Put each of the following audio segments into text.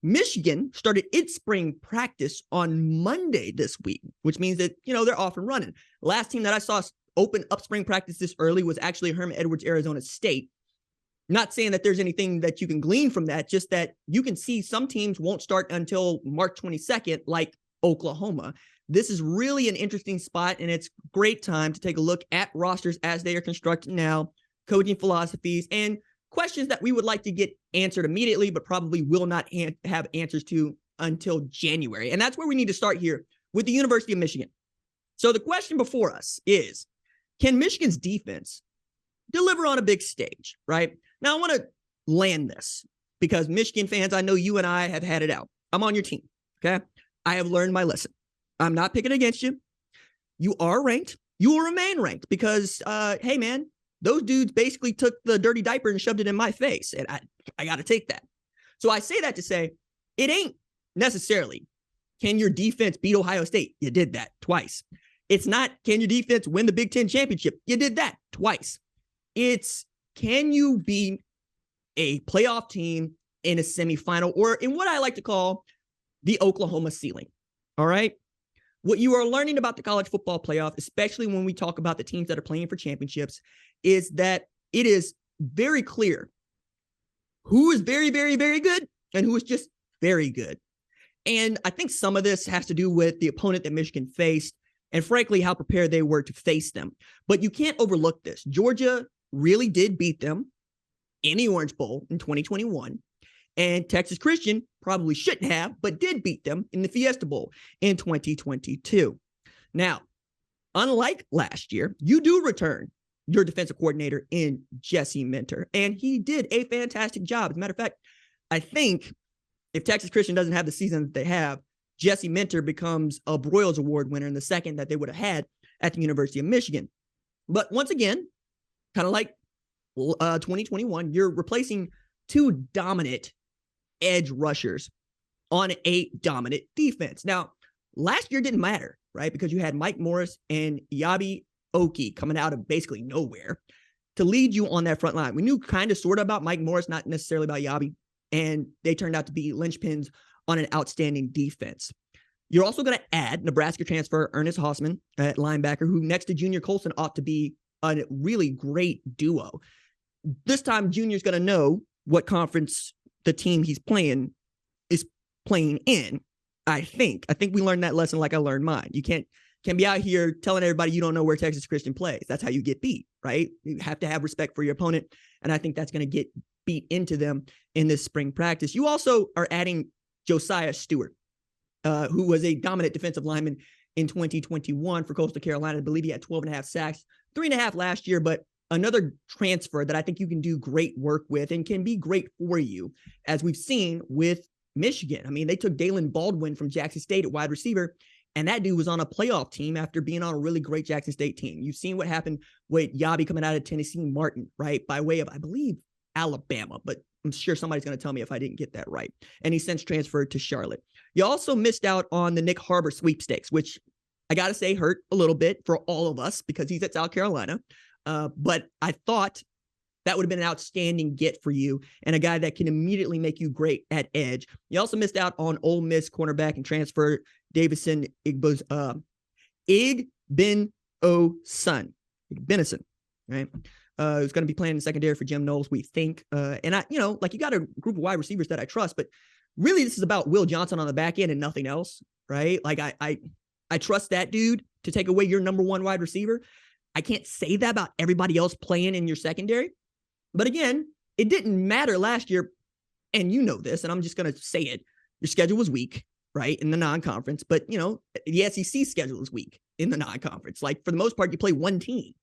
Michigan started its spring practice on Monday this week, which means that, they're off and running. Last team that I saw open up spring practice this early was actually Herman Edwards, Arizona State. Not saying that there's anything that you can glean from that, just that you can see some teams won't start until March 22nd, like Oklahoma. This is really an interesting spot, and it's a great time to take a look at rosters as they are constructed now, coaching philosophies, and questions that we would like to get answered immediately, but probably will not have answers to until January. And that's where we need to start here with the University of Michigan. So the question before us is, can Michigan's defense deliver on a big stage, right? Now, I want to land this because Michigan fans, I know you and I have had it out. I'm on your team, okay? I have learned my lesson. I'm not picking against you. You are ranked. You will remain ranked because, hey, man, those dudes basically took the dirty diaper and shoved it in my face, and I got to take that. So I say that to say it ain't necessarily, can your defense beat Ohio State? You did that twice. It's not, can your defense win the Big Ten championship? You did that twice. It's, can you be a playoff team in a semifinal, or in what I like to call the Oklahoma ceiling? All right. What you are learning about the college football playoff, especially when we talk about the teams that are playing for championships, is that it is very clear who is very, very, very good and who is just very good. And I think some of this has to do with the opponent that Michigan faced and, frankly, how prepared they were to face them. But you can't overlook this. Georgia really did beat them in the Orange Bowl in 2021. And Texas Christian probably shouldn't have, but did beat them in the Fiesta Bowl in 2022. Now, unlike last year, you do return your defensive coordinator in Jesse Minter, and he did a fantastic job. As a matter of fact, I think if Texas Christian doesn't have the season that they have, Jesse Minter becomes a Broyles Award winner in the second that they would have had at the University of Michigan. But once again, kind of like 2021, you're replacing two dominant edge rushers on a dominant defense. Now, last year didn't matter, right? Because you had Mike Morris and Eyabi Okie coming out of basically nowhere to lead you on that front line. We knew kind of sort of about Mike Morris, not necessarily about Eyabi, and they turned out to be linchpins on an outstanding defense. You're also going to add Nebraska transfer Ernest Haussmann at linebacker, who next to Junior Colson ought to be a really great duo. This time, Junior's going to know what conference the team he's playing is playing in. I think we learned that lesson like I learned mine. You can't be out here telling everybody you don't know where Texas Christian plays. That's how you get beat, right? You have to have respect for your opponent, and I think that's going to get beat into them in this spring practice. You also are adding Josiah Stewart, who was a dominant defensive lineman in 2021 for Coastal Carolina. I believe he had 12.5 sacks, 3.5 last year, but another transfer that I think you can do great work with and can be great for you, as we've seen with Michigan. I mean, they took Dalen Baldwin from Jackson State at wide receiver, and that dude was on a playoff team after being on a really great Jackson State team. You've seen what happened with Eyabi coming out of Tennessee Martin, right, by way of, I believe, Alabama, but I'm sure somebody's going to tell me if I didn't get that right. And he since transferred to Charlotte. You also missed out on the Nick Harbor sweepstakes, which I got to say hurt a little bit for all of us because he's at South Carolina. But I thought that would have been an outstanding get for you and a guy that can immediately make you great at edge. You also missed out on Ole Miss cornerback and transfer Davison Igbenison, right? Who's going to be playing in the secondary for Jim Knowles, we think. And you got a group of wide receivers that I trust, but really this is about Will Johnson on the back end and nothing else, right? Like I trust that dude to take away your number one wide receiver. I can't say that about everybody else playing in your secondary. But again, it didn't matter last year. And you know this, and I'm just going to say it. Your schedule was weak, right, in the non-conference. But, the SEC schedule is weak in the non-conference. Like, for the most part, you play one team.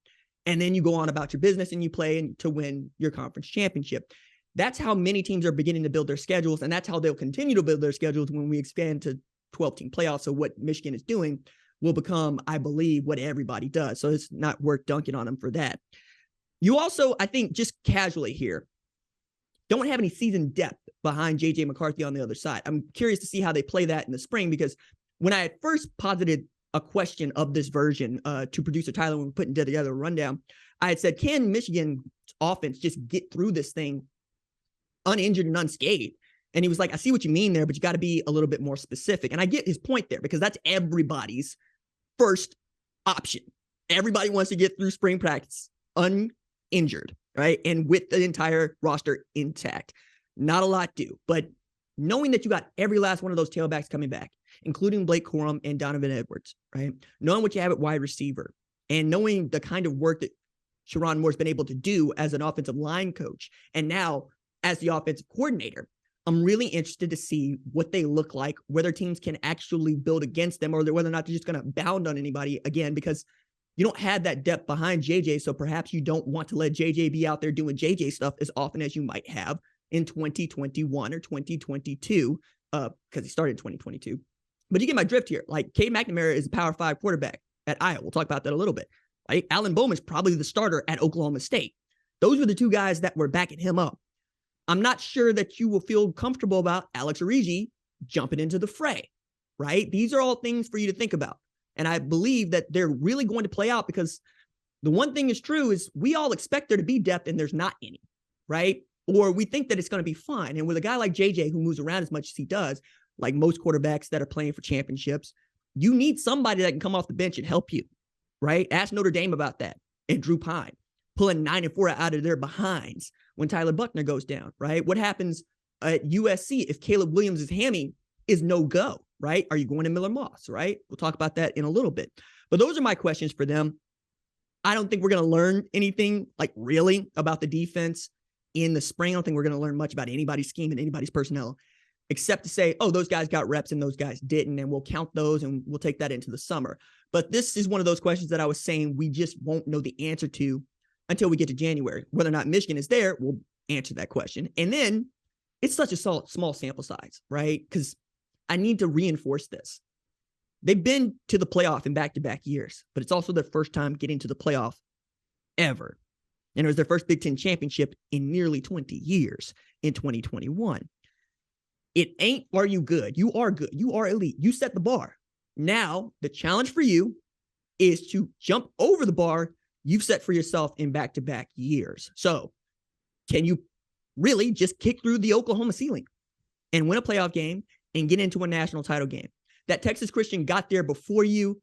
And then you go on about your business and you play to win your conference championship. That's how many teams are beginning to build their schedules. And that's how they'll continue to build their schedules when we expand to 12-team playoffs. So what Michigan is doing will become, I believe, what everybody does. So it's not worth dunking on them for that. You also, I think, just casually here, don't have any season depth behind J.J. McCarthy on the other side. I'm curious to see how they play that in the spring, because when I had first posited a question of this version to producer Tyler when we put together a rundown, I had said, can Michigan's offense just get through this thing uninjured and unscathed? And he was like, I see what you mean there, but you got to be a little bit more specific. And I get his point there because that's everybody's first option. Everybody wants to get through spring practice uninjured, right? And with the entire roster intact. Not a lot do, but knowing that you got every last one of those tailbacks coming back, including Blake Corum and Donovan Edwards, right? Knowing what you have at wide receiver and knowing the kind of work that Sherrone Moore's been able to do as an offensive line coach and now as the offensive coordinator, I'm really interested to see what they look like, whether teams can actually build against them or whether or not they're just going to bound on anybody again, because you don't have that depth behind JJ. So perhaps you don't want to let JJ be out there doing JJ stuff as often as you might have in 2021 or 2022, because he started in 2022. But you get my drift here. Like, Cade McNamara is a Power 5 quarterback at Iowa. We'll talk about that a little bit. Right? Alan Bowman's probably the starter at Oklahoma State. Those were the two guys that were backing him up. I'm not sure that you will feel comfortable about Alex Origi jumping into the fray, right? These are all things for you to think about. And I believe that they're really going to play out because the one thing is true is we all expect there to be depth and there's not any, right? Or we think that it's going to be fine. And with a guy like JJ who moves around as much as he does, like most quarterbacks that are playing for championships, you need somebody that can come off the bench and help you, right? Ask Notre Dame about that and Drew Pine pulling 9 and 4 out of their behinds when Tyler Buckner goes down, right? What happens at USC if Caleb Williams' hammy is no go, right? Are you going to Miller Moss, right? We'll talk about that in a little bit. But those are my questions for them. I don't think we're going to learn anything like really about the defense in the spring. I don't think we're going to learn much about anybody's scheme and anybody's personnel, except to say, oh, those guys got reps and those guys didn't, and we'll count those and we'll take that into the summer. But this is one of those questions that I was saying we just won't know the answer to until we get to January. Whether or not Michigan is there, we'll answer that question. And then it's such a small sample size, right? Because I need to reinforce this. They've been to the playoff in back-to-back years, but it's also their first time getting to the playoff ever. And it was their first Big Ten championship in nearly 20 years in 2021. It ain't, are you good? You are good. You are elite. You set the bar. Now, the challenge for you is to jump over the bar you've set for yourself in back-to-back years. So can you really just kick through the Oklahoma ceiling and win a playoff game and get into a national title game? That Texas Christian got there before you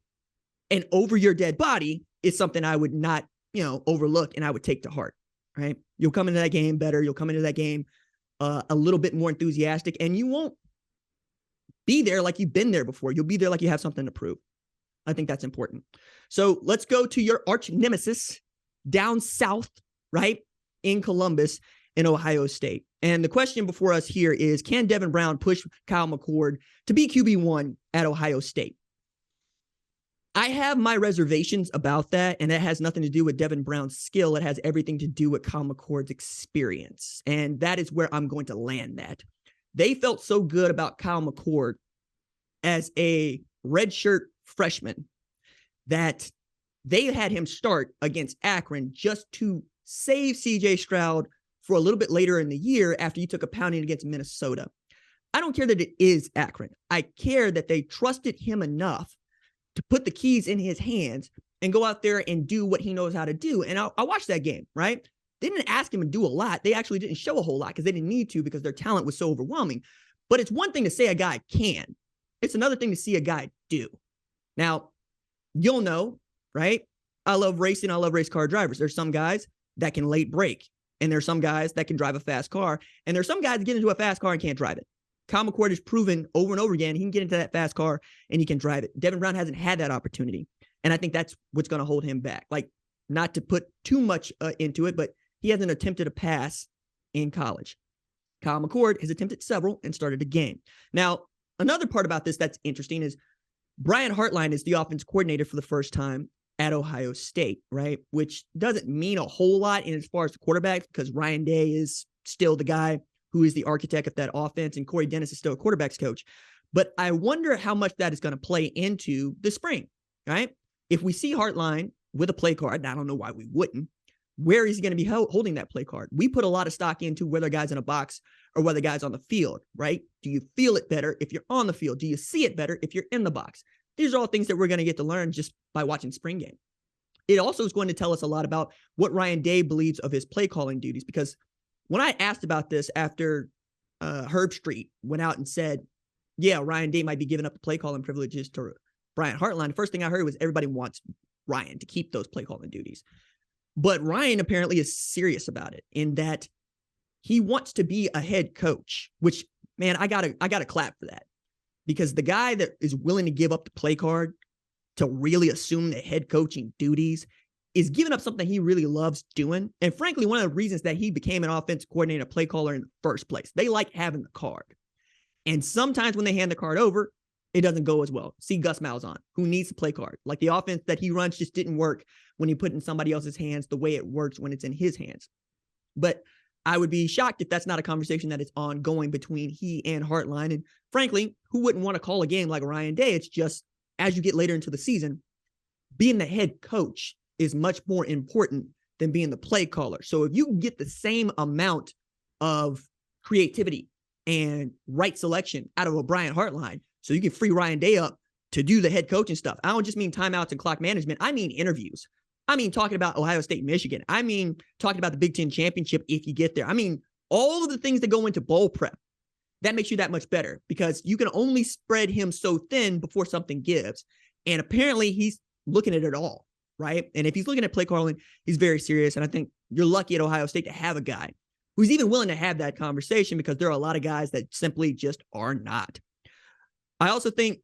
and over your dead body is something I would not, overlook and I would take to heart, right? You'll come into that game better. You'll come into that game a little bit more enthusiastic, and you won't be there like you've been there before. You'll be there like you have something to prove. I think that's important. So let's go to your arch nemesis down south, right? In Columbus, in Ohio State. And the question before us here is, can Devin Brown push Kyle McCord to be QB1 at Ohio State? I have my reservations about that, and that has nothing to do with Devin Brown's skill. It has everything to do with Kyle McCord's experience, and that is where I'm going to land that. They felt so good about Kyle McCord as a redshirt freshman that they had him start against Akron just to save CJ Stroud for a little bit later in the year after he took a pounding against Minnesota. I don't care that it is Akron. I care that they trusted him enough to put the keys in his hands and go out there and do what he knows how to do. And I watched that game, right? They didn't ask him to do a lot. They actually didn't show a whole lot because they didn't need to because their talent was so overwhelming. But it's one thing to say a guy can. It's another thing to see a guy do. Now, you'll know, right? I love racing. I love race car drivers. There's some guys that can late brake, and there's some guys that can drive a fast car, and there's some guys that get into a fast car and can't drive it. Kyle McCord has proven over and over again he can get into that fast car and he can drive it. Devin Brown hasn't had that opportunity, and I think that's what's going to hold him back. Like, not to put too much into it, but he hasn't attempted a pass in college. Kyle McCord has attempted several and started a game. Now, another part about this that's interesting is Brian Hartline is the offense coordinator for the first time at Ohio State, right? Which doesn't mean a whole lot in as far as the quarterback because Ryan Day is still the guy who is the architect of that offense, and Corey Dennis is still a quarterback's coach. But I wonder how much that is going to play into the spring, right? If we see Hartline with a play card, and I don't know why we wouldn't, where is he going to be holding that play card? We put a lot of stock into whether a guy's in a box or whether a guy's on the field, right? Do you feel it better if you're on the field? Do you see it better if you're in the box? These are all things that we're going to get to learn just by watching spring game. It also is going to tell us a lot about what Ryan Day believes of his play calling duties, because when I asked about this after Herb Street went out and said, yeah, Ryan Day might be giving up the play calling privileges to Brian Hartline. The first thing I heard was everybody wants Ryan to keep those play calling duties. But Ryan apparently is serious about it in that he wants to be a head coach, which, man, I gotta clap for that, because the guy that is willing to give up the play card to really assume the head coaching duties is giving up something he really loves doing. And frankly, one of the reasons that he became an offensive coordinator, play caller in the first place, they like having the card. And sometimes when they hand the card over, it doesn't go as well. See Gus Malzahn, who needs the play card. Like, the offense that he runs just didn't work when he put it in somebody else's hands the way it works when it's in his hands. But I would be shocked if that's not a conversation that is ongoing between he and Hartline. And frankly, who wouldn't want to call a game like Ryan Day? It's just, as you get later into the season, being the head coach is much more important than being the play caller. So if you can get the same amount of creativity and right selection out of a Brian Hartline, so you can free Ryan Day up to do the head coaching stuff. I don't just mean timeouts and clock management. I mean interviews. I mean talking about Ohio State, Michigan. I mean talking about the Big Ten championship if you get there. I mean all of the things that go into bowl prep. That makes you that much better, because you can only spread him so thin before something gives. And apparently he's looking at it all, right? And if he's looking at play calling, he's very serious. And I think you're lucky at Ohio State to have a guy who's even willing to have that conversation, because there are a lot of guys that simply just are not. I also think,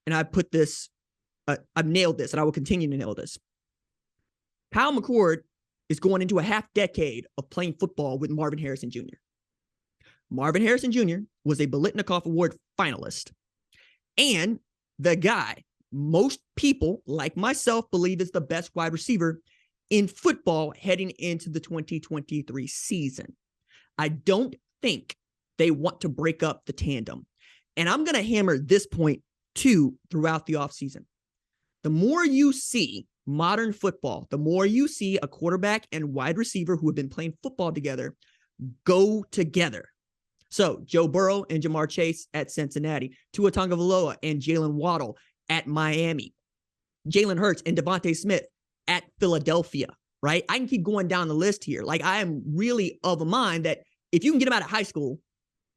and I put this, I've nailed this, and I will continue to nail this. Kyle McCord is going into a half decade of playing football with Marvin Harrison Jr. Marvin Harrison Jr. was a Biletnikoff Award finalist, and the guy most people like myself believe is the best wide receiver in football heading into the 2023 season. I don't think they want to break up the tandem. And I'm going to hammer this point too throughout the offseason. The more you see modern football, the more you see a quarterback and wide receiver who have been playing football together go together. So Joe Burrow and Jamar Chase at Cincinnati, Tua Tagovailoa and Jalen Waddle at Miami, Jalen Hurts and Devontae Smith at Philadelphia, right? I can keep going down the list here. Like, I am really of a mind that if you can get them out of high school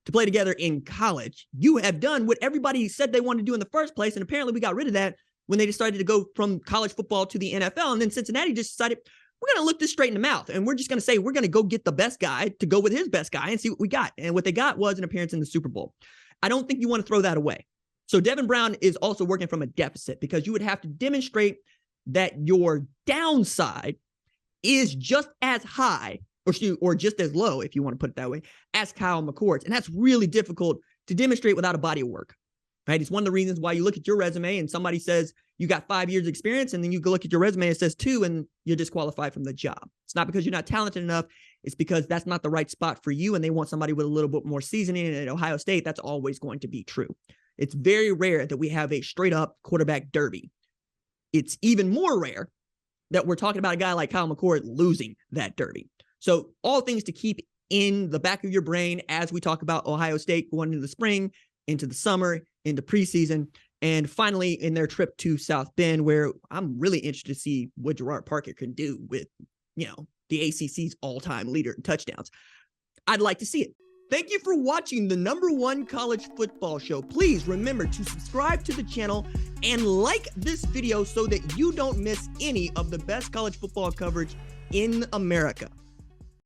to play together in college, you have done what everybody said they wanted to do in the first place. And apparently we got rid of that when they decided to go from college football to the NFL. And then Cincinnati just decided, we're going to look this straight in the mouth. And we're just going to say, we're going to go get the best guy to go with his best guy and see what we got. And what they got was an appearance in the Super Bowl. I don't think you want to throw that away. So Devin Brown is also working from a deficit, because you would have to demonstrate that your downside is just as high or just as low, if you want to put it that way, as Kyle McCord's. And that's really difficult to demonstrate without a body of work, right? It's one of the reasons why you look at your resume and somebody says you got 5 years experience, and then you go look at your resume and it says 2 and you're disqualified from the job. It's not because you're not talented enough. It's because that's not the right spot for you, and they want somebody with a little bit more seasoning. And at Ohio State, that's always going to be true. It's very rare that we have a straight up quarterback derby. It's even more rare that we're talking about a guy like Kyle McCord losing that derby. So all things to keep in the back of your brain as we talk about Ohio State going into the spring, into the summer, into preseason, and finally in their trip to South Bend, where I'm really interested to see what Gerard Parker can do with, the ACC's all-time leader in touchdowns. I'd like to see it. Thank you for watching the #1 college football show. Please remember to subscribe to the channel and like this video so that you don't miss any of the best college football coverage in America.